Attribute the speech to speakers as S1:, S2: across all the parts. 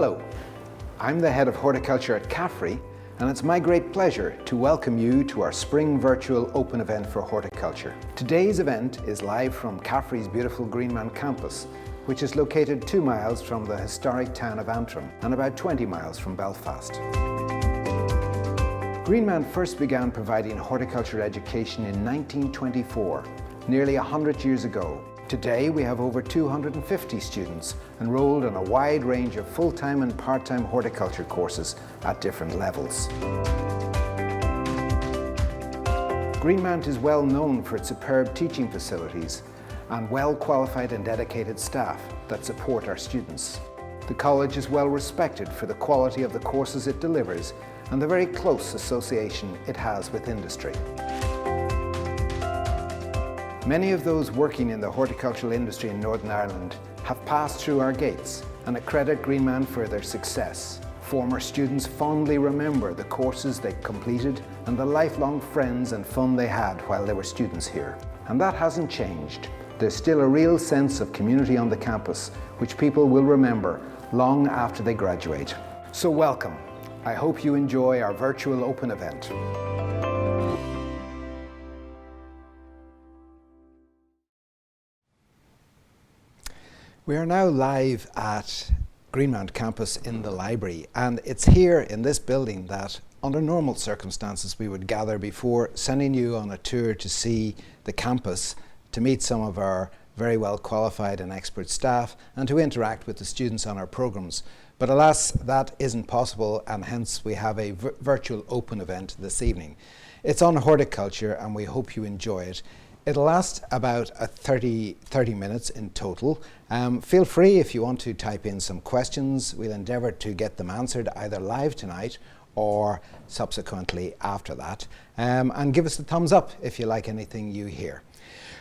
S1: Hello, I'm the head of horticulture at Caffrey, and it's my great pleasure to welcome you to our spring virtual open event for horticulture. Today's event is live from Caffrey's beautiful Greenmount Campus, which is located 2 miles from the historic town of Antrim and about 20 miles from Belfast. Greenmount first began providing horticulture education in 1924, nearly 100 years ago. Today we have over 250 students enrolled in a wide range of full-time and part-time horticulture courses at different levels. Greenmount is well known for its superb teaching facilities and well-qualified and dedicated staff that support our students. The college is well respected for the quality of the courses it delivers and the very close association it has with industry. Many of those working in the horticultural industry in Northern Ireland have passed through our gates and accredit Greenmount for their success. Former students fondly remember the courses they completed and the lifelong friends and fun they had while they were students here. And that hasn't changed. There's still a real sense of community on the campus, which people will remember long after they graduate. So welcome. I hope you enjoy our virtual open event. We are now live at Greenmount Campus in the library, and it's here in this building that under normal circumstances we would gather before sending you on a tour to see the campus, to meet some of our very well qualified and expert staff and to interact with the students on our programs. But alas, that isn't possible, and hence we have a virtual open event this evening. It's on horticulture and we hope you enjoy it. It'll last about 30 minutes in total. Feel free if you want to type in some questions. We'll endeavour to get them answered either live tonight or subsequently after that. And give us a thumbs up if you like anything you hear.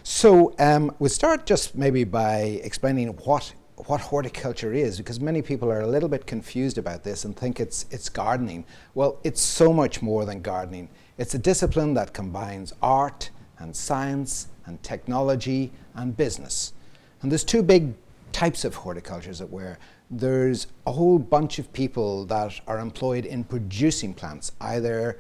S1: So we'll start just maybe by explaining what horticulture is, because many people are a little bit confused about this and think it's gardening. Well, it's so much more than gardening. It's a discipline that combines art and science and technology and business. And there's two big types of horticulture, as it were. There's a whole bunch of people that are employed in producing plants, either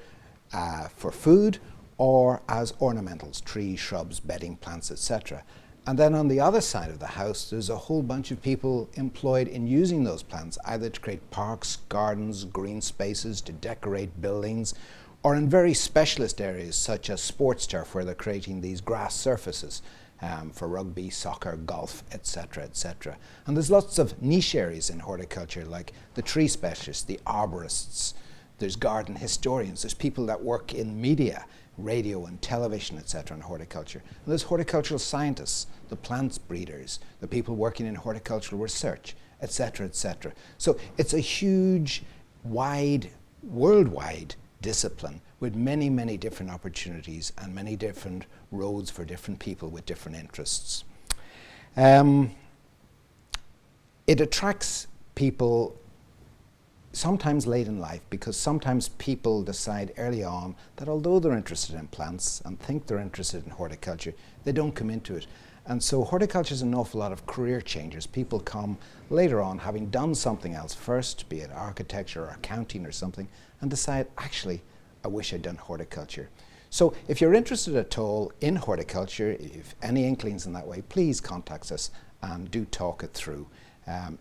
S1: for food or as ornamentals, trees, shrubs, bedding plants, etc. And then on the other side of the house, there's a whole bunch of people employed in using those plants, either to create parks, gardens, green spaces, to decorate buildings, or in very specialist areas such as sports turf, where they're creating these grass surfaces for rugby, soccer, golf, etc., etc. And there's lots of niche areas in horticulture, like the tree specialists, the arborists, there's garden historians, there's people that work in media, radio and television, etc., in horticulture. And there's horticultural scientists, the plants breeders, the people working in horticultural research, etc., etc. So it's a huge, wide, worldwide discipline with many, many different opportunities and many different roads for different people with different interests. It attracts people sometimes late in life, because sometimes people decide early on that although they're interested in plants and think they're interested in horticulture, they don't come into it. And so horticulture is an awful lot of career changers. People come later on having done something else first, be it architecture or accounting or something, and decide, actually, I wish I'd done horticulture. So if you're interested at all in horticulture, if any inklings in that way, please contact us and do talk it through.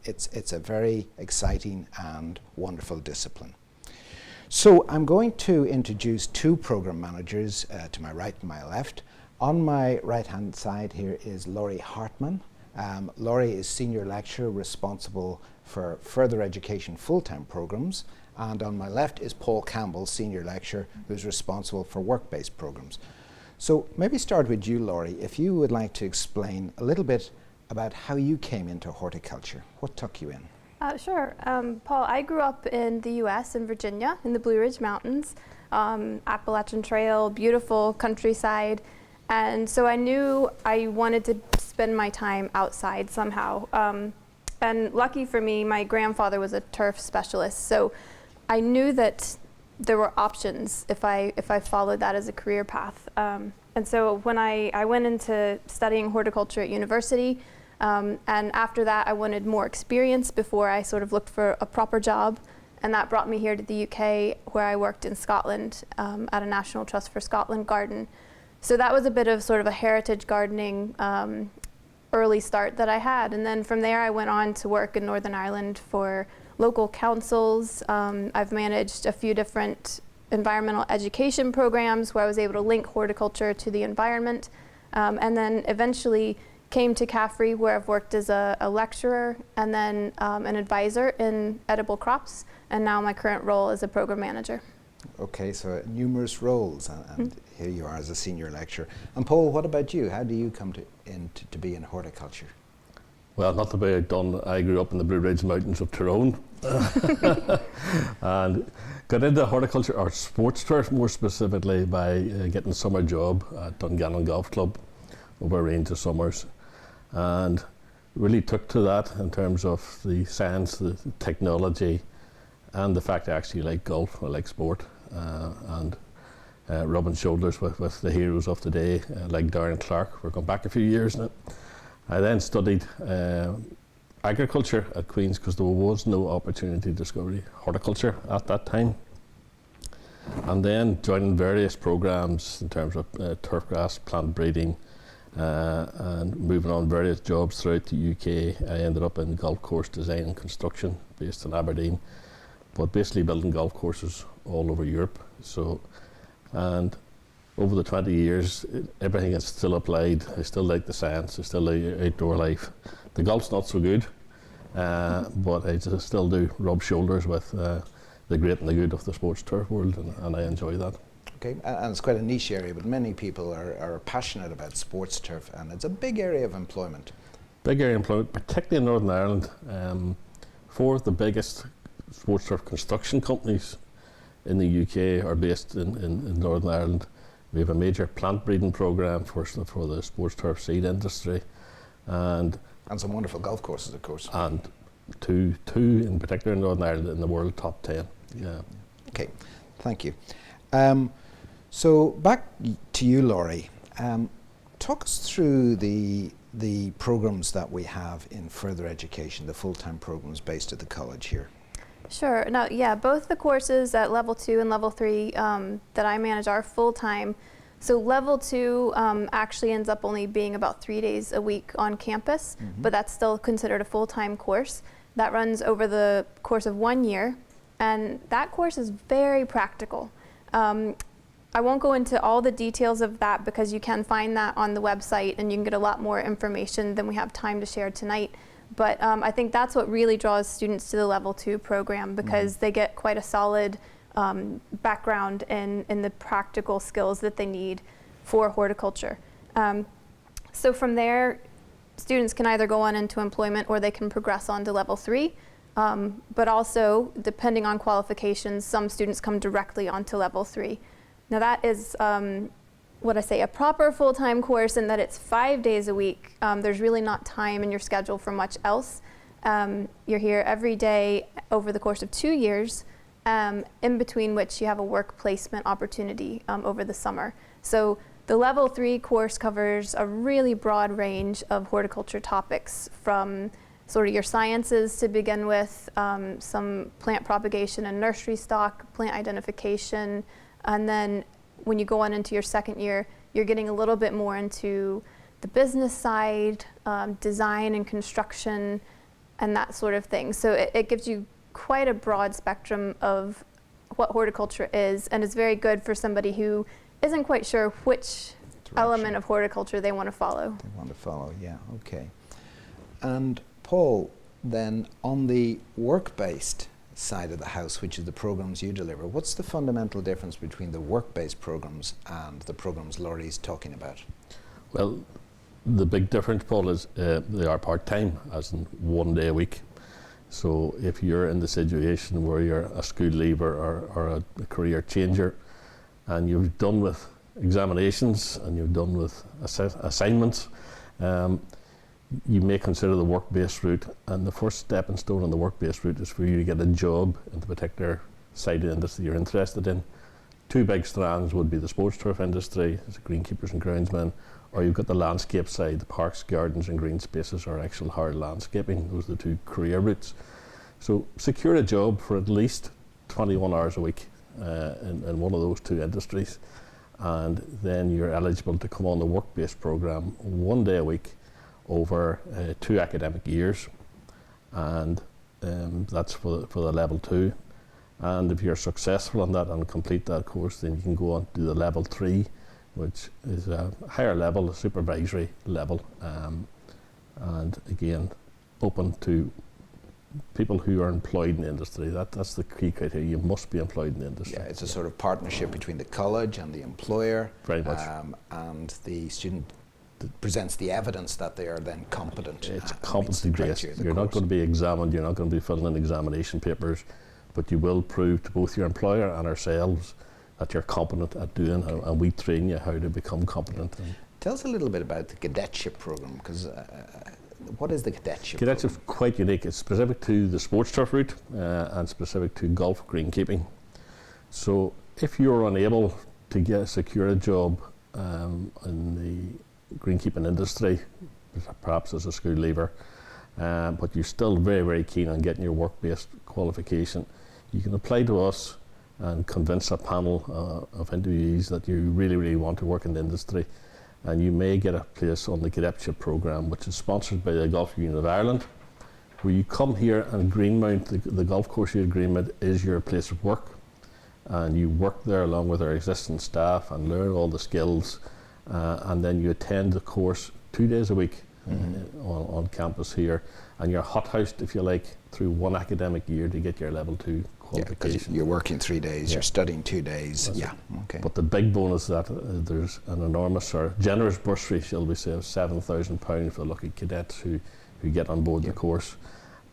S1: It's a very exciting and wonderful discipline. So I'm going to introduce two program managers to my right and my left. On my right-hand side here is Laurie Hartman. Laurie is Senior Lecturer responsible for further education full-time programs. And on my left is Paul Campbell, Senior Lecturer, who's responsible for work-based programs. So maybe start with you, Laurie, if you would like to explain a little bit about how you came into horticulture. What took you in?
S2: Sure. Paul, I grew up in the U.S., in Virginia, in the Blue Ridge Mountains, Appalachian Trail, beautiful countryside. And so I knew I wanted to spend my time outside somehow. And lucky for me, my grandfather was a turf specialist, so I knew that there were options if I followed that as a career path. And so when I went into studying horticulture at university, And after that, I wanted more experience before I sort of looked for a proper job. And that brought me here to the UK, where I worked in Scotland at a National Trust for Scotland garden. So that was a bit of sort of a heritage gardening early start that I had. And then from there, I went on to work in Northern Ireland for local councils. I've managed a few different environmental education programs where I was able to link horticulture to the environment. And then eventually came to CAFRE, where I've worked as a lecturer and then an advisor in edible crops. And now my current role is a program manager.
S1: Okay, so numerous roles, and here you are as a senior lecturer. And Paul, what about you? How do you come to be in horticulture?
S3: Well, not to be outdone, I grew up in the Blue Ridge Mountains of Tyrone and got into horticulture, or sports turf more specifically, by getting a summer job at Dungannon Golf Club over a range of summers, and really took to that in terms of the science, the technology, and the fact I actually like golf, I like sport, and rubbing shoulders with the heroes of the day, like Darren Clark. We're going back a few years now. I then studied agriculture at Queen's because there was no opportunity to study horticulture at that time. And then joining various programs in terms of turfgrass, plant breeding, and moving on various jobs throughout the UK. I ended up in golf course design and construction based in Aberdeen, but basically building golf courses all over Europe. So, and over the 20 years, everything is still applied. I still like the science, I still like outdoor life. The golf's not so good, but I just still do rub shoulders with the great and the good of the sports turf world, and I enjoy that.
S1: Okay, and it's quite a niche area, but many people are passionate about sports turf, and it's a big area of employment.
S3: Big area of employment, particularly in Northern Ireland. Four of the biggest sports turf construction companies in the UK are based in Northern Ireland. We have a major plant breeding programme for the sports turf seed industry, and
S1: some wonderful golf courses, of course.
S3: And two in particular in Northern Ireland in the world top 10. Yeah.
S1: Okay, thank you. So back to you, Laurie. Talk us through the programs that we have in further education, the full-time programs based at the college here.
S2: Sure. Now, yeah, both the courses at level 2 and level 3 that I manage are full-time. So level 2 actually ends up only being about 3 days a week on campus, but that's still considered a full-time course. That runs over the course of 1 year, and that course is very practical. I won't go into all the details of that because you can find that on the website and you can get a lot more information than we have time to share tonight. But I think that's what really draws students to the level 2 program, because they get quite a solid background in the practical skills that they need for horticulture. So from there, students can either go on into employment or they can progress on to level 3. But also, depending on qualifications, some students come directly onto level 3. Now that is what I say, a proper full-time course, in that it's 5 days a week. There's really not time in your schedule for much else. You're here every day over the course of 2 years, in between which you have a work placement opportunity over the summer. So the level 3 course covers a really broad range of horticulture topics, from sort of your sciences to begin with, some plant propagation and nursery stock, plant identification, and then when you go on into your second year, you're getting a little bit more into the business side, design and construction, and that sort of thing. So it gives you quite a broad spectrum of what horticulture is, and it's very good for somebody who isn't quite sure which element of horticulture they want to follow.
S1: They want to follow, yeah, okay. And Paul, then on the work-based side of the house, which is the programs you deliver, what's the fundamental difference between the work-based programs and the programs Laurie's talking about?
S3: Well, the big difference, Paul, is they are part-time, as in 1 day a week. So if you're in the situation where you're a school leaver or a career changer, and you've done with examinations and you've done with assignments, you may consider the work-based route, and the first stepping stone on the work-based route is for you to get a job in the particular side of the industry you're interested in. two big strands would be the sports turf industry, as greenkeepers and groundsmen, or you've got the landscape side, the parks, gardens and green spaces, or actual hard landscaping. Those are the two career routes. So secure a job for at least 21 hours a week in one of those two industries, and then you're eligible to come on the work-based program 1 day a week over 2 academic years, and that's for the level 2. And if you're successful in that and complete that course, then you can go on to the level 3, which is a higher level, a supervisory level, and again open to people who are employed in the industry. That's the key criteria. You must be employed in the industry.
S1: Yeah, it's a sort of partnership between the college and the employer.
S3: Very much.
S1: And the student presents the evidence that they are then competent.
S3: It's competency based. You're not going to be examined, you're not going to be filling in examination papers, but you will prove to both your employer and ourselves that you're competent at doing, and we train you how to become competent.
S1: Tell us a little bit about the Cadetship Program, because what is the Cadetship
S3: Cadetship's
S1: Program?
S3: quite unique. It's specific to the sports turf route and specific to golf greenkeeping. So if you're unable to secure a job in the greenkeeping industry, perhaps as a school leaver, but you're still very, very keen on getting your work-based qualification, you can apply to us and convince a panel of interviewees that you really, really want to work in the industry, and you may get a place on the Cadetship Program, which is sponsored by the Golf Union of Ireland, where you come here and Greenmount, the golf course here at Greenmount, is your place of work, and you work there along with our existing staff and learn all the skills, and then you attend the course 2 days a week on campus here, and you're hothoused, if you like, through 1 academic year to get your level 2 qualification.
S1: Because you're working 3 days, you're studying 2 days.
S3: That's
S1: yeah,
S3: it.
S1: okay.
S3: But the big bonus is that there's an enormous or generous bursary, shall we say, of £7,000 for the lucky cadets who get on board the course,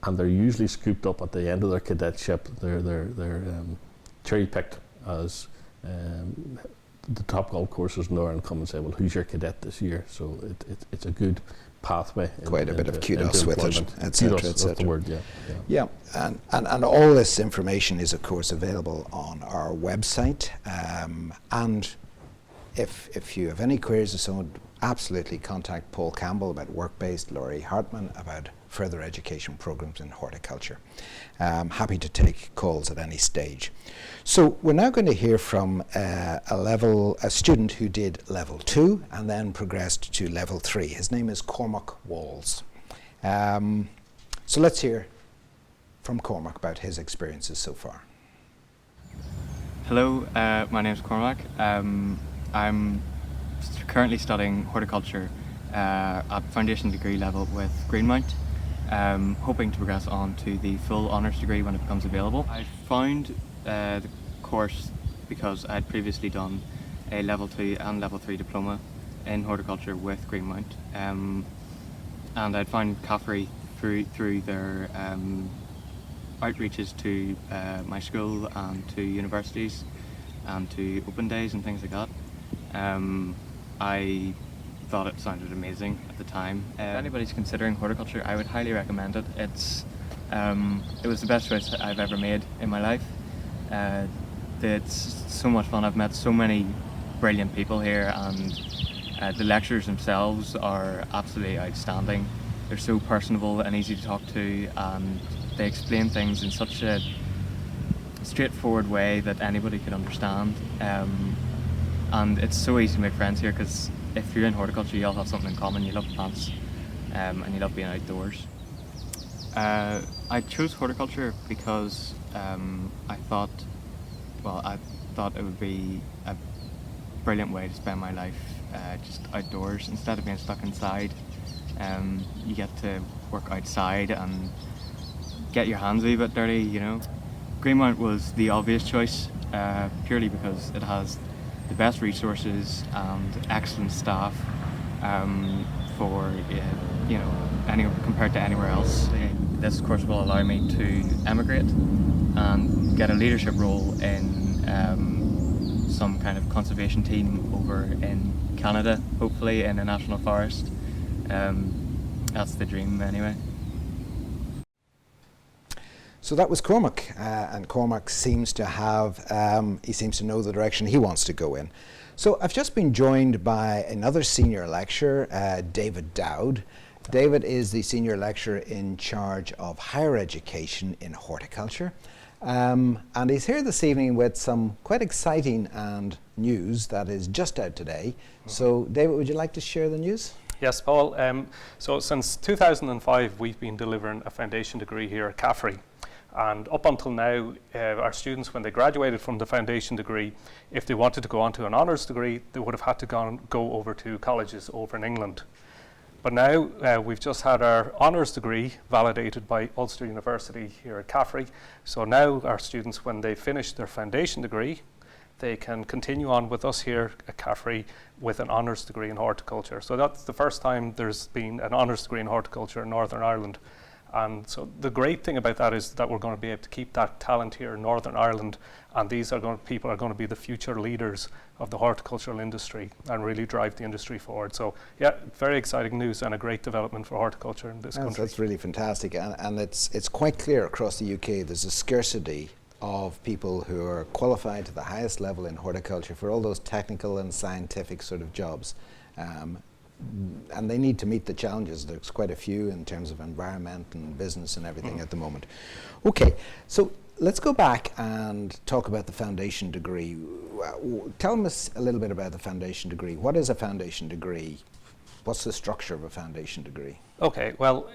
S3: and they're usually scooped up at the end of their cadetship. They're cherry picked as the top golf courses in Ireland come and say, well, who's your cadet this year? So it's a good pathway.
S1: Quite a bit of kudos with it, etc.
S3: That's the word, yeah.
S1: Yeah, and all this information is, of course, available on our website. And if you have any queries or so, absolutely contact Paul Campbell about work-based, Laurie Hartman about further education programs in horticulture. Happy to take calls at any stage. So we're now going to hear from a student who did level 2 and then progressed to level 3. His name is Cormac Walls. So let's hear from Cormac about his experiences so far.
S4: Hello, my name is Cormac. I'm currently studying horticulture at foundation degree level with Greenmount, hoping to progress on to the full honours degree when it becomes available. I found the course because I had previously done a level 2 and level 3 diploma in horticulture with Greenmount, and I'd found CAFRE through their outreaches to my school and to universities and to open days and things like that. I thought it sounded amazing at the time. If anybody's considering horticulture, I would highly recommend it. It was the best choice I've ever made in my life. It's so much fun. I've met so many brilliant people here, and the lecturers themselves are absolutely outstanding. They're so personable and easy to talk to, and they explain things in such a straightforward way that anybody could understand. And it's so easy to make friends here, because if you're in horticulture, you all have something in common. You love plants, and you love being outdoors. I chose horticulture because I thought it would be a brilliant way to spend my life just outdoors instead of being stuck inside. You get to work outside and get your hands a wee bit dirty, you know. Greenmount was the obvious choice, purely because it has the best resources and excellent staff for compared to anywhere else. This course will allow me to emigrate and get a leadership role in some kind of conservation team over in Canada, hopefully in a national forest. That's the dream anyway.
S1: So that was Cormac, and Cormac seems to have, he seems to know the direction he wants to go in. So I've just been joined by another senior lecturer, David Dowd. David is the senior lecturer in charge of higher education in horticulture. And he's here this evening with some quite exciting news that is just out today. So David, would you like to share the news?
S5: Yes, Paul. So since 2005, we've been delivering a foundation degree here at Caffrey. And up until now, our students, when they graduated from the foundation degree, if they wanted to go on to an honours degree, they would have had to go over to colleges over in England. But now we've just had our honours degree validated by Ulster University here at Caffrey. So now our students, when they finish their foundation degree, they can continue on with us here at Caffrey with an honours degree in horticulture. So that's the first time there's been an honours degree in horticulture in Northern Ireland. And so the great thing about that is that we're going to be able to keep that talent here in Northern Ireland, and people are going to be the future leaders of the horticultural industry and really drive the industry forward. So yeah, very exciting news and a great development for horticulture in this country.
S1: That's really fantastic, and it's quite clear across the UK there's a scarcity of people who are qualified to the highest level in horticulture for all those technical and scientific sort of jobs. And they need to meet the challenges. There's quite a few in terms of environment and business and everything at the moment. Okay, so let's go back and talk about the foundation degree. Tell us a little bit about the foundation degree. What is a foundation degree? What's the structure of a foundation degree?
S5: Okay, well,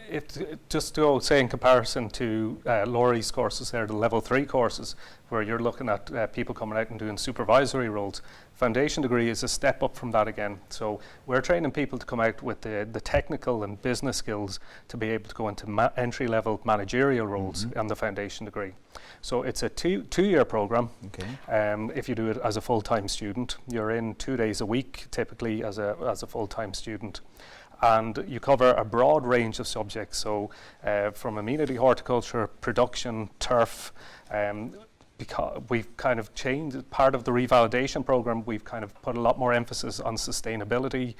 S5: just to say in comparison to Laurie's courses there, the level 3 courses, where you're looking at people coming out and doing supervisory roles, foundation degree is a step up from that again. So we're training people to come out with the technical and business skills to be able to go into entry-level managerial roles on the foundation degree. So it's a two-year program.
S1: Okay.
S5: If you do it as a full-time student, you're in 2 days a week, typically as a full-time student. And you cover a broad range of subjects, so from amenity horticulture, production, turf. Because we've kind of changed part of the revalidation program, we've kind of put a lot more emphasis on sustainability,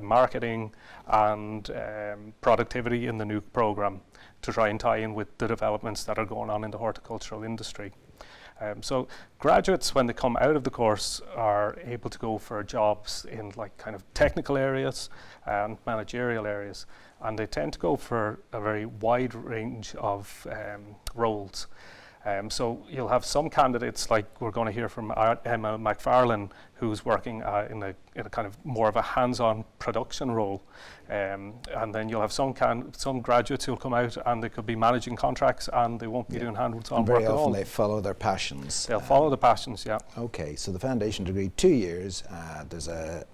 S5: marketing, and productivity in the new program to try and tie in with the developments that are going on in the horticultural industry. So graduates, when they come out of the course, are able to go for jobs in like kind of technical areas and managerial areas, and they tend to go for a very wide range of roles. So you'll have some candidates, like we're going to hear from Emma Mcfarlane, who's working in a kind of more of a hands-on production role. And then you'll have some graduates who'll come out and they could be managing contracts and they won't be doing hands-on work at all.
S1: Very often they follow their passions.
S5: They'll follow the passions, yeah.
S1: Okay, so the foundation degree, 2 years. There's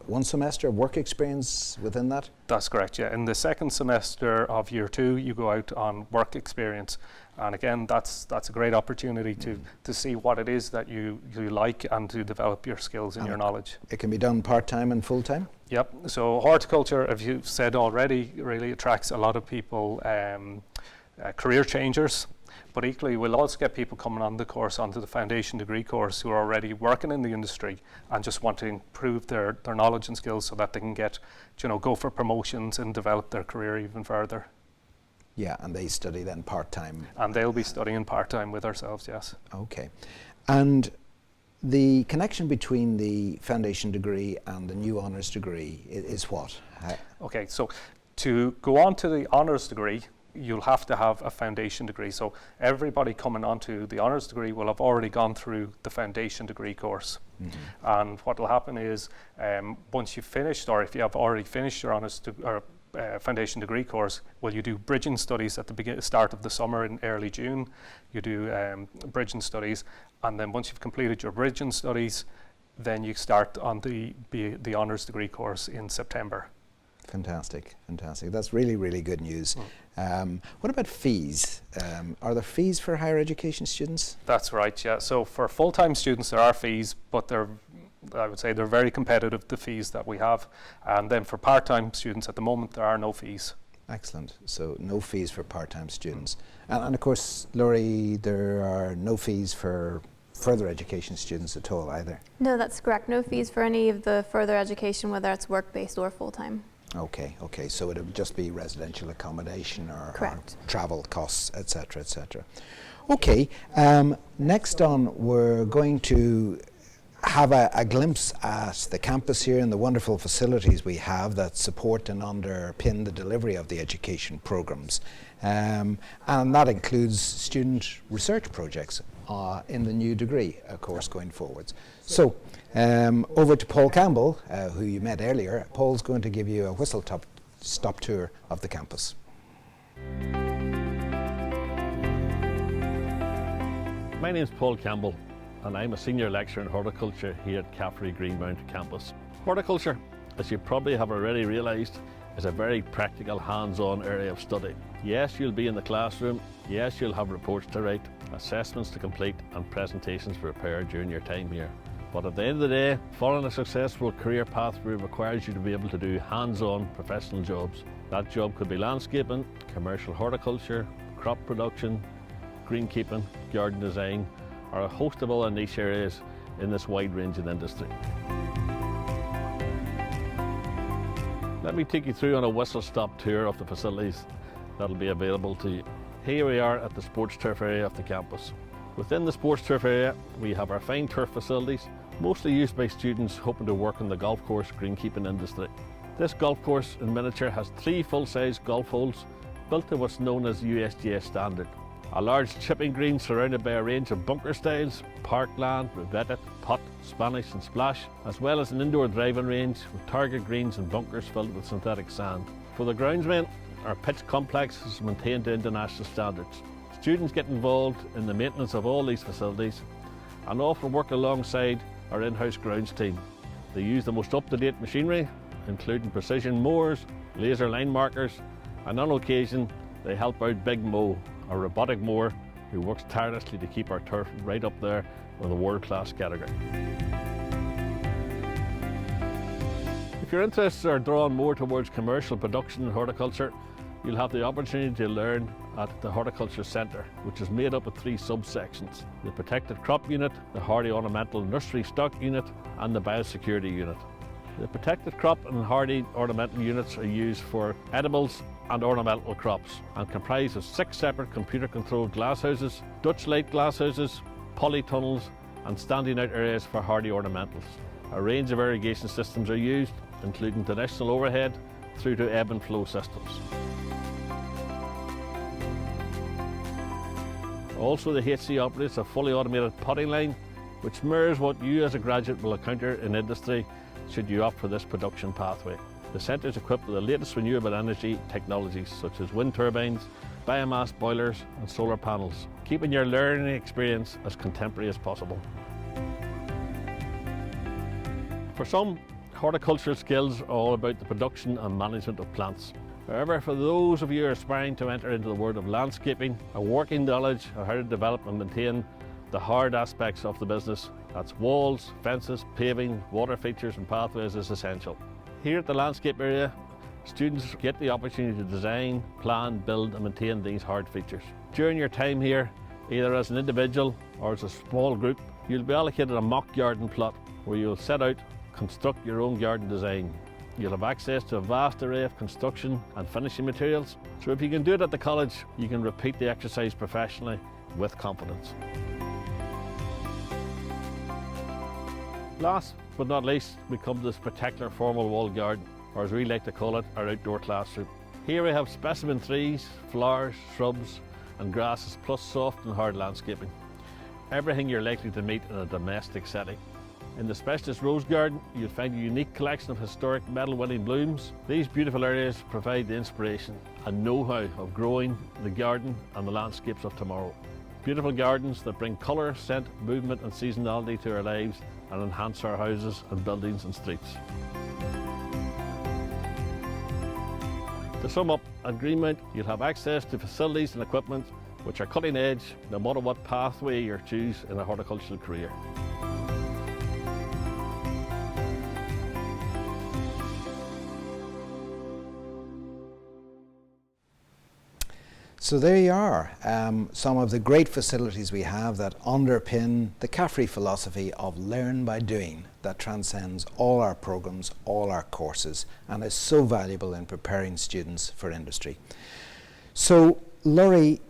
S1: one semester of work experience within that?
S5: That's correct, yeah. In the second semester of year 2, you go out on work experience. And again, that's a great opportunity to see what it is that you like and to develop your skills and your knowledge.
S1: It can be done part-time and full-time?
S5: Yep. So horticulture, as you've said already, really attracts a lot of people, career changers. But equally, we'll also get people coming on the course, onto the foundation degree course, who are already working in the industry and just want to improve their knowledge and skills so that they can go for promotions and develop their career even further.
S1: Yeah, and they study then part-time.
S5: And they'll be studying part-time with ourselves, yes.
S1: Okay. And the connection between the foundation degree and the new honours degree is what?
S5: Okay, so to go on to the honours degree, you'll have to have a foundation degree. So everybody coming onto the honours degree will have already gone through the foundation degree course. And what will happen is once you've finished, or if you have already finished your foundation degree course, well, you do bridging studies at the start of the summer in early June. You do bridging studies, and then once you've completed your bridging studies, then you start on the honours degree course in September.
S1: Fantastic. That's really, really good news. What about fees? Are there fees for higher education students?
S5: That's right, yeah. So for full-time students there are fees, but I would say they're very competitive, the fees that we have. And then for part-time students at the moment there are no fees.
S1: Excellent. So no fees for part-time students. And of course, Laurie, there are no fees for further education students at all either?
S2: No, that's correct. No fees for any of the further education, whether it's work-based or full-time.
S1: Okay, okay. So it would just be residential accommodation or
S2: Correct.
S1: travel costs, etc., etc. Okay. Next on, we're going to have a glimpse at the campus here and the wonderful facilities we have that support and underpin the delivery of the education programs. And that includes student research projects in the new degree, of course, going forwards. So, over to Paul Campbell, who you met earlier. Paul's going to give you a whistle-stop tour of the campus.
S3: My name is Paul Campbell, and I'm a senior lecturer in horticulture here at Caffrey Greenmount Campus. Horticulture, as you probably have already realised, is a very practical, hands-on area of study. Yes, you'll be in the classroom. Yes, you'll have reports to write, assessments to complete, and presentations to prepare during your time here. But at the end of the day, following a successful career pathway requires you to be able to do hands-on professional jobs. That job could be landscaping, commercial horticulture, crop production, greenkeeping, garden design, or a host of other niche areas in this wide-ranging industry. Let me take you through on a whistle-stop tour of the facilities that will be available to you. Here we are at the sports turf area of the campus. Within the sports turf area, we have our fine turf facilities, mostly used by students hoping to work in the golf course greenkeeping industry. This golf course in miniature has 3 full-size golf holes built to what's known as USGS standard. A large chipping green surrounded by a range of bunker styles, parkland, revetted, putt, Spanish and splash, as well as an indoor driving range with target greens and bunkers filled with synthetic sand. For the groundsmen, our pitch complex is maintained to international standards. Students get involved in the maintenance of all these facilities and often work alongside our in-house grounds team. They use the most up-to-date machinery, including precision mowers, laser line markers, and on occasion they help out Big Mo, a robotic mower who works tirelessly to keep our turf right up there with a world-class category. If your interests are drawn more towards commercial production and horticulture, you'll have the opportunity to learn at the Horticulture Centre, which is made up of 3 subsections: the Protected Crop Unit, the Hardy Ornamental Nursery Stock Unit, and the Biosecurity Unit. The Protected Crop and Hardy Ornamental Units are used for edibles and ornamental crops and comprise of 6 separate computer-controlled glasshouses, Dutch light glasshouses, polytunnels, and standing out areas for hardy ornamentals. A range of irrigation systems are used, including traditional overhead through to ebb and flow systems. Also, the HC operates a fully automated potting line, which mirrors what you as a graduate will encounter in industry should you opt for this production pathway. The centre is equipped with the latest renewable energy technologies such as wind turbines, biomass boilers and solar panels, keeping your learning experience as contemporary as possible. For some, horticultural skills are all about the production and management of plants. However, for those of you aspiring to enter into the world of landscaping, a working knowledge of how to develop and maintain the hard aspects of the business, that's walls, fences, paving, water features and pathways, is essential. Here at the landscape area, students get the opportunity to design, plan, build and maintain these hard features. During your time here, either as an individual or as a small group, you'll be allocated a mock garden plot where you'll set out, construct your own garden design. You'll have access to a vast array of construction and finishing materials, so if you can do it at the college, you can repeat the exercise professionally with confidence. Last but not least, we come to this spectacular formal wall garden, or as we like to call it, our outdoor classroom. Here we have specimen trees, flowers, shrubs and grasses, plus soft and hard landscaping. Everything you're likely to meet in a domestic setting. In the specialist rose garden, you'll find a unique collection of historic medal-winning blooms. These beautiful areas provide the inspiration and know-how of growing the garden and the landscapes of tomorrow. Beautiful gardens that bring colour, scent, movement and seasonality to our lives and enhance our houses and buildings and streets. To sum up, at Greenmount you'll have access to facilities and equipment which are cutting edge no matter what pathway you choose in a horticultural career.
S1: So there you are, some of the great facilities we have that underpin the CAFRE philosophy of learn by doing that transcends all our programs, all our courses, and is so valuable in preparing students for industry. So Laurie,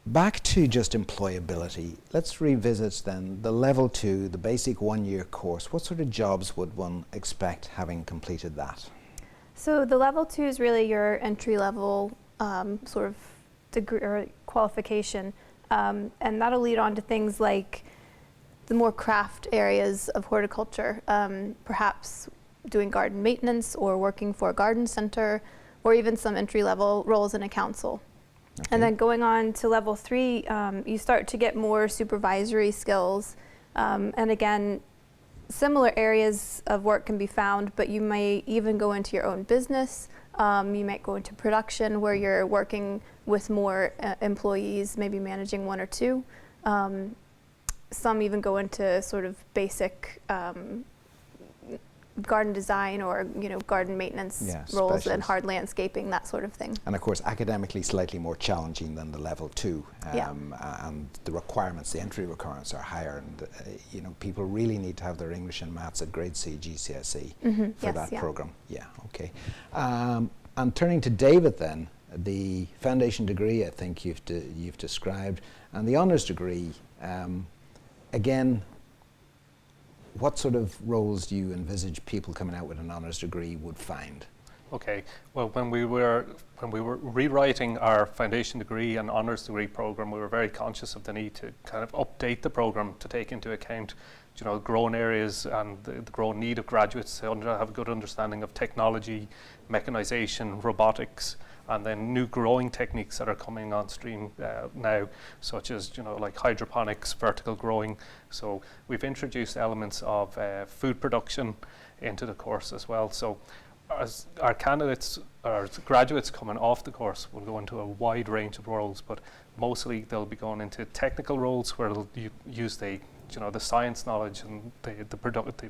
S1: back to just employability, let's revisit then the level 2, the basic 1-year course. What sort of jobs would one expect having completed that?
S2: So the level 2 is really your entry level sort of degree or qualification, and that'll lead on to things like the more craft areas of horticulture, perhaps doing garden maintenance or working for a garden centre, or even some entry level roles in a council. Okay. And then going on to level 3, you start to get more supervisory skills, and again, similar areas of work can be found, but you may even go into your own business. You might go into production where you're working with more employees, maybe managing 1 or 2. Some even go into sort of basic garden design or garden maintenance roles and hard landscaping, that sort of thing.
S1: And of course academically slightly more challenging than the level 2, and the requirements, the entry requirements are higher, and people really need to have their English and maths at grade C GCSE for that program. Yeah, okay. And turning to David then, the foundation degree I think you've described, and the honours degree, again, what sort of roles do you envisage people coming out with an honours degree would find?
S5: Okay, well, when we were rewriting our foundation degree and honours degree program, we were very conscious of the need to kind of update the program to take into account, growing areas and the growing need of graduates to have a good understanding of technology, mechanisation, robotics, and then new growing techniques that are coming on stream now, such as like hydroponics, vertical growing. So we've introduced elements of food production into the course as well. So as our candidates, our graduates coming off the course will go into a wide range of roles, but mostly they'll be going into technical roles where they'll use the science knowledge and the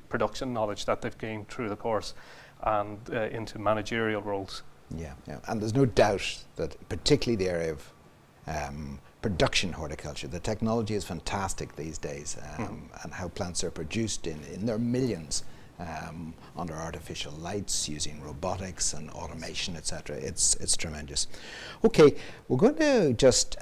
S5: production knowledge that they've gained through the course, and into managerial roles.
S1: Yeah, and there's no doubt that particularly the area of production horticulture, the technology is fantastic these days, and how plants are produced in their millions under artificial lights, using robotics and automation, etc. It's tremendous. Okay, we're going to just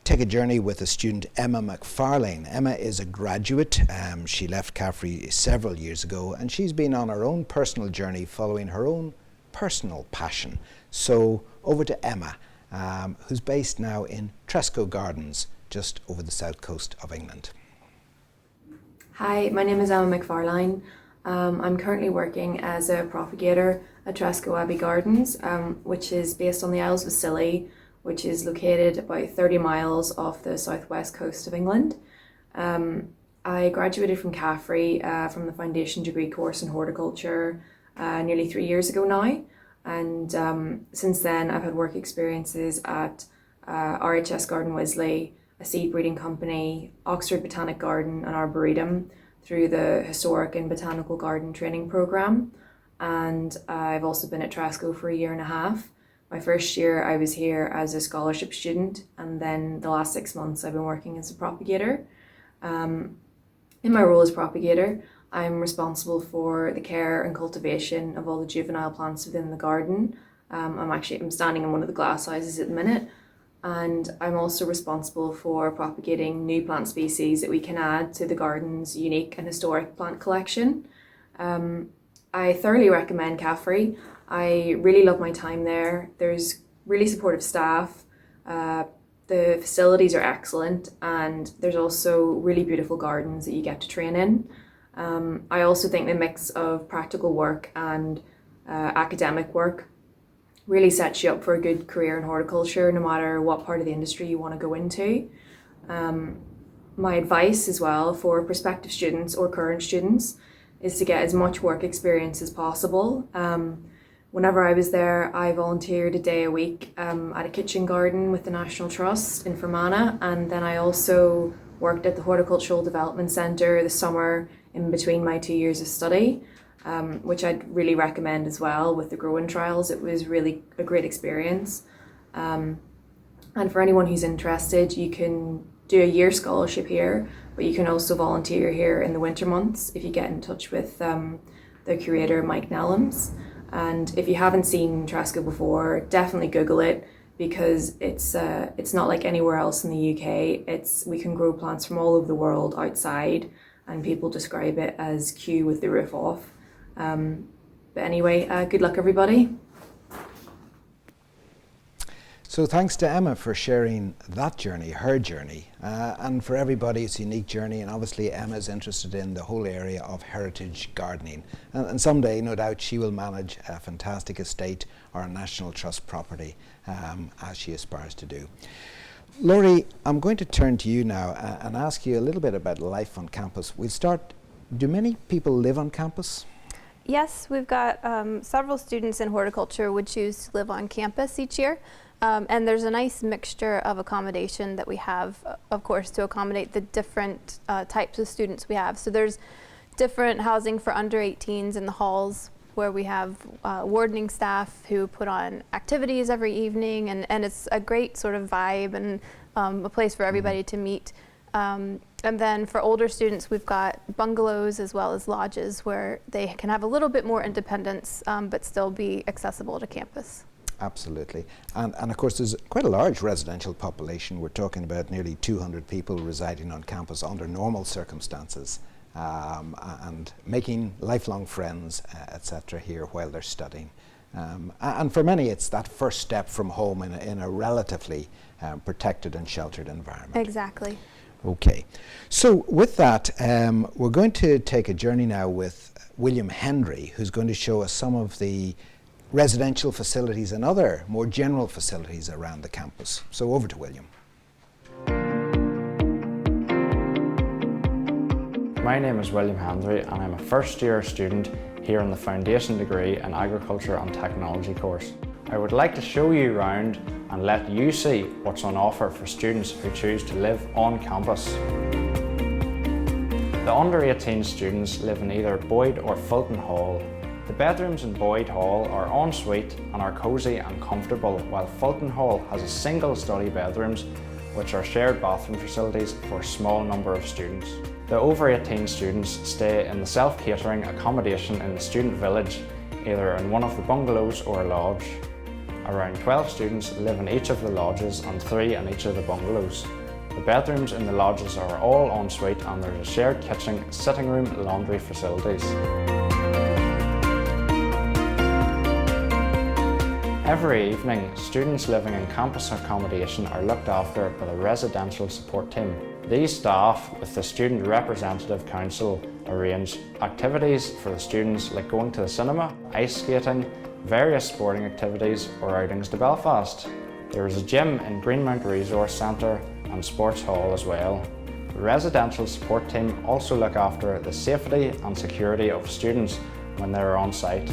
S1: take a journey with a student, Emma Mcfarlane. Emma is a graduate. She left CAFRE several years ago, and she's been on her own personal journey following her own personal passion. So over to Emma, who's based now in Tresco Gardens, just over the south coast of England.
S6: Hi, my name is Emma Mcfarline. I'm currently working as a propagator at Tresco Abbey Gardens, which is based on the Isles of Scilly, which is located about 30 miles off the southwest coast of England. I graduated from CAFRE from the foundation degree course in horticulture nearly 3 years ago now, and since then I've had work experiences at RHS Garden Wisley, a seed breeding company, Oxford Botanic Garden and Arboretum through the Historic and Botanical Garden Training Program, and I've also been at Tresco for 1.5 years. My first year I was here as a scholarship student, and then the last 6 months I've been working as a propagator. In my role as propagator, I'm responsible for the care and cultivation of all the juvenile plants within the garden. I'm standing in one of the glass houses at the minute, and I'm also responsible for propagating new plant species that we can add to the garden's unique and historic plant collection. I thoroughly recommend CAFRE. I really love my time there. There's really supportive staff. The facilities are excellent, and there's also really beautiful gardens that you get to train in. I also think the mix of practical work and academic work really sets you up for a good career in horticulture, no matter what part of the industry you want to go into. My advice as well for prospective students or current students is to get as much work experience as possible. Whenever I was there, I volunteered a day a week at a kitchen garden with the National Trust in Fermanagh, and then I also worked at the Horticultural Development Centre this summer in between my 2 years of study, which I'd really recommend as well with the growing trials. It was really a great experience. And for anyone who's interested, you can do a year scholarship here, but you can also volunteer here in the winter months if you get in touch with the curator, Mike Nellams. And if you haven't seen Tresco before, definitely Google it, because it's not like anywhere else in the UK. We can grow plants from all over the world outside, and people describe it as Kew with the roof off. But anyway, good luck everybody.
S1: So thanks to Emma for sharing that journey, her journey, and for everybody's unique journey. And obviously Emma's interested in the whole area of heritage gardening. And someday, no doubt, she will manage a fantastic estate or a National Trust property, as she aspires to do. Laurie, I'm going to turn to you now and ask you a little bit about life on campus. We'll start, do many people live on campus?
S2: Yes, we've got several students in horticulture would choose to live on campus each year. And there's a nice mixture of accommodation that we have, of course, to accommodate the different types of students we have. So there's different housing for under 18s in the halls, where we have wardening staff who put on activities every evening, and it's a great sort of vibe and a place for everybody to meet. And then for older students, we've got bungalows as well as lodges where they can have a little bit more independence, but still be accessible to campus.
S1: Absolutely. And of course there's quite a large residential population. We're talking about nearly 200 people residing on campus under normal circumstances, and making lifelong friends, etc. here while they're studying. And for many it's that first step from home in a relatively protected and sheltered environment.
S2: Exactly.
S1: Okay. So with that, we're going to take a journey now with William Hendry, who's going to show us some of the residential facilities and other more general facilities around the campus. So over to William.
S7: My name is William Hendry and I'm a first year student here in the Foundation Degree in Agriculture and Technology course. I would like to show you around and let you see what's on offer for students who choose to live on campus. The under 18 students live in either Boyd or Fulton Hall. The bedrooms in Boyd Hall are ensuite and are cosy and comfortable, while Fulton Hall has a single study bedrooms which are shared bathroom facilities for a small number of students. The over 18 students stay in the self-catering accommodation in the student village, either in one of the bungalows or a lodge. Around 12 students live in each of the lodges and 3 in each of the bungalows. The bedrooms in the lodges are all ensuite and there's a shared kitchen, sitting room, laundry facilities. Every evening, students living in campus accommodation are looked after by the residential support team. These staff, with the Student Representative Council, arrange activities for the students like going to the cinema, ice skating, various sporting activities or outings to Belfast. There is a gym in Greenmount Resource Centre and Sports Hall as well. The residential support team also look after the safety and security of students when they are on site.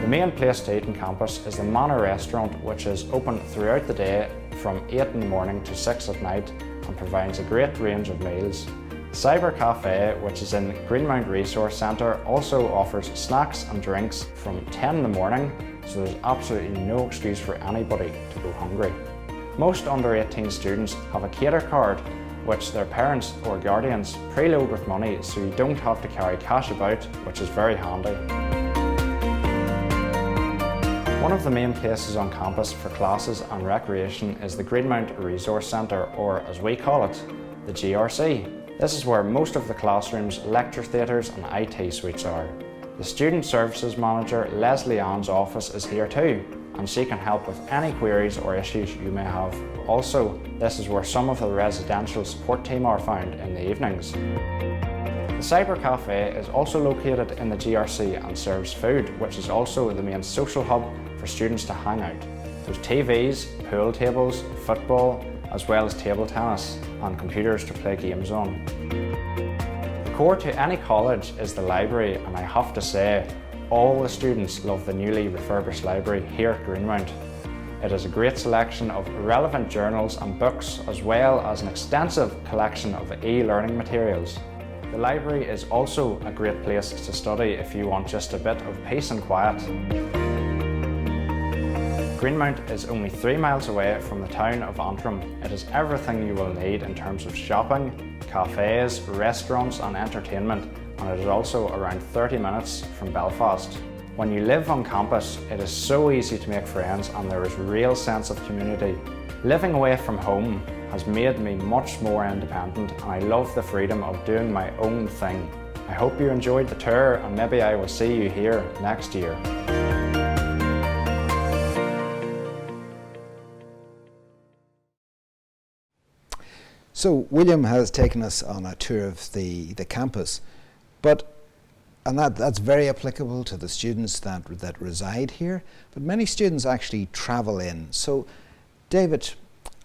S7: The main place to eat on campus is the Manor Restaurant, which is open throughout the day from 8 in the morning to 6 at night and provides a great range of meals. The Cyber Cafe, which is in Greenmount Resource Centre, also offers snacks and drinks from 10 in the morning, so there's absolutely no excuse for anybody to go hungry. Most under 18 students have a cater card, which their parents or guardians preload with money so you don't have to carry cash about, which is very handy. One of the main places on campus for classes and recreation is the Greenmount Resource Centre, or as we call it, the GRC. This is where most of the classrooms, lecture theatres and IT suites are. The Student Services Manager, Leslie Ann's office, is here too, and she can help with any queries or issues you may have. Also, this is where some of the residential support team are found in the evenings. The Cyber Cafe is also located in the GRC and serves food, which is also the main social hub for students to hang out. There's TVs, pool tables, football, as well as table tennis and computers to play games on. The core to any college is the library, and I have to say, all the students love the newly refurbished library here at Greenmount. It has a great selection of relevant journals and books, as well as an extensive collection of e-learning materials. The library is also a great place to study if you want just a bit of peace and quiet. Greenmount is only 3 miles away from the town of Antrim. It has everything you will need in terms of shopping, cafes, restaurants and entertainment, and it is also around 30 minutes from Belfast. When you live on campus, it is so easy to make friends and there is a real sense of community. Living away from home has made me much more independent and I love the freedom of doing my own thing. I hope you enjoyed the tour and maybe I will see you here next year.
S1: So William has taken us on a tour of the campus, and that's very applicable to the students that reside here, but many students actually travel in. So David,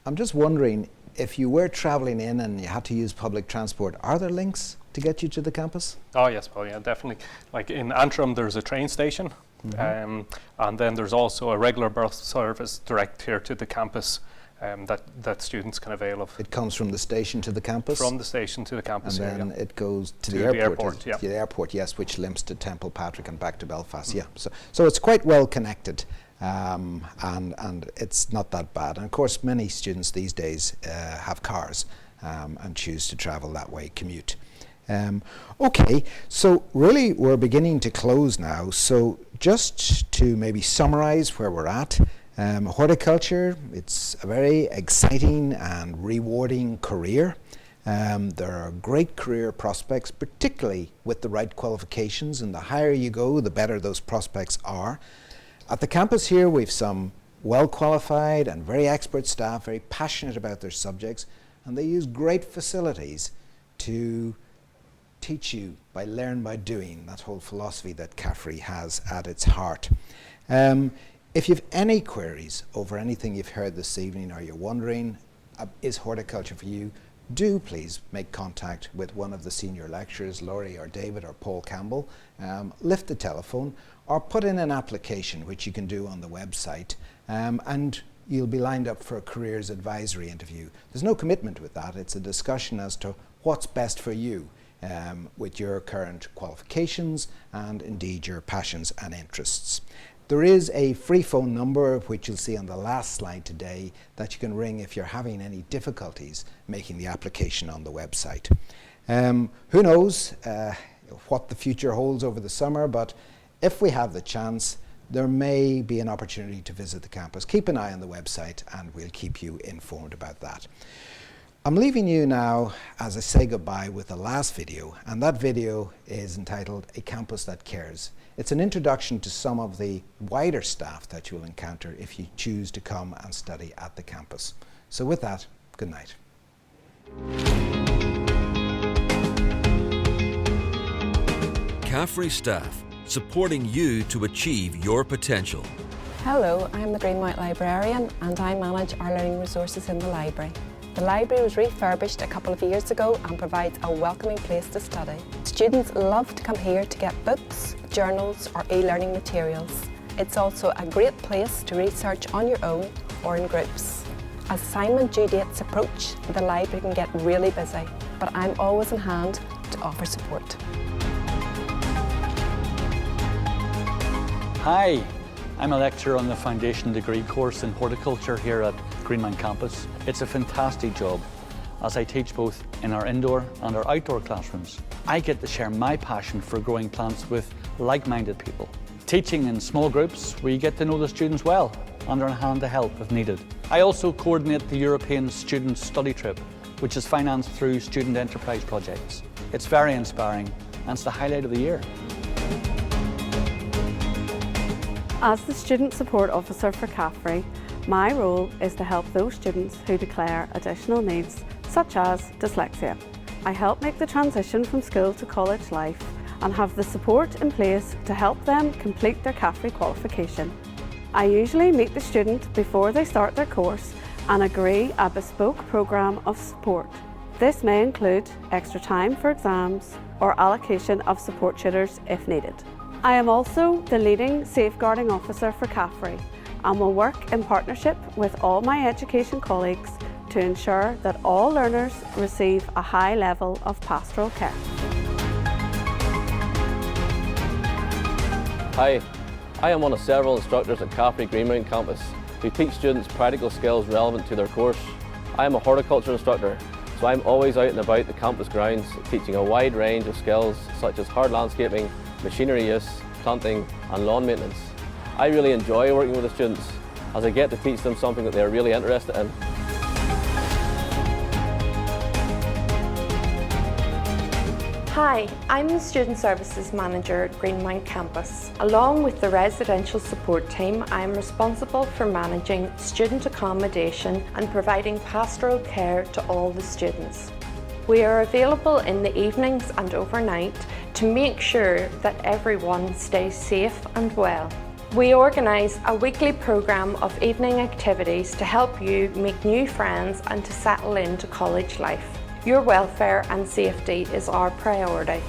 S1: I'm just wondering, if you were travelling in and you had to use public transport, are there links to get you to the campus?
S5: Oh yes, Paul, yeah, definitely. Like in Antrim there's a train station, and then there's also a regular bus service direct here to the campus that students can avail of.
S1: It comes from the station to the campus?
S5: From the station to the campus.
S1: And then it goes to the airport. To the airport, yes, which links to Temple Patrick and back to Belfast, yeah. So it's quite well connected, and it's not that bad. And of course many students these days have cars and choose to travel that way, commute. Okay, so really we're beginning to close now, so just to maybe summarize where we're at. Horticulture, it's a very exciting and rewarding career. There are great career prospects, particularly with the right qualifications, and the higher you go, the better those prospects are. At the campus here, we've some well-qualified and very expert staff, very passionate about their subjects, and they use great facilities to teach you by learn by doing, that whole philosophy that CAFRE has at its heart. If you have any queries over anything you've heard this evening, or you're wondering, is horticulture for you, do please make contact with one of the senior lecturers, Laurie or David or Paul Campbell. Lift the telephone or put in an application, which you can do on the website, and you'll be lined up for a careers advisory interview. There's no commitment with that. It's a discussion as to what's best for you with your current qualifications and indeed your passions and interests. There is a free phone number, which you'll see on the last slide today, that you can ring if you're having any difficulties making the application on the website. Who knows what the future holds over the summer, but if we have the chance, there may be an opportunity to visit the campus. Keep an eye on the website and we'll keep you informed about that. I'm leaving you now as I say goodbye with the last video, and that video is entitled A Campus That Cares. It's an introduction to some of the wider staff that you will encounter if you choose to come and study at the campus. So with that, good night.
S8: CAFRE staff, supporting you to achieve your potential.
S9: Hello, I'm the Greenmount librarian and I manage our learning resources in the library. The library was refurbished a couple of years ago and provides a welcoming place to study. Students love to come here to get books, journals or e-learning materials. It's also a great place to research on your own or in groups. As assignment due dates approach, the library can get really busy, but I'm always in hand to offer support.
S10: Hi, I'm a lecturer on the Foundation Degree course in Horticulture here at Greenmount Campus. It's a fantastic job as I teach both in our indoor and our outdoor classrooms. I get to share my passion for growing plants with like-minded people. Teaching in small groups, we get to know the students well and are on hand to help if needed. I also coordinate the European Student Study Trip, which is financed through student enterprise projects. It's very inspiring and it's the highlight of the year.
S11: As the Student Support Officer for CAFRE, my role is to help those students who declare additional needs, such as dyslexia. I help make the transition from school to college life and have the support in place to help them complete their CAFRE qualification. I usually meet the student before they start their course and agree a bespoke programme of support. This may include extra time for exams or allocation of support tutors if needed. I am also the leading safeguarding officer for CAFRE and will work in partnership with all my education colleagues to ensure that all learners receive a high level of pastoral care.
S10: Hi,
S12: I am one of several instructors at Caffrey Greenmount Campus who teach students practical skills relevant to their course. I am a horticulture instructor, so I'm always out and about the campus grounds teaching a wide range of skills such as hard landscaping, machinery use, planting and lawn maintenance. I really enjoy working with the students as I get to teach them something that they are really interested in.
S13: Hi, I'm the Student Services Manager at Greenmount Campus. Along with the residential support team, I am responsible for managing student accommodation and providing pastoral care to all the students. We are available in the evenings and overnight to make sure that everyone stays safe and well. We organise a weekly programme of evening activities to help you make new friends and to settle into college life. Your welfare and safety is our priority.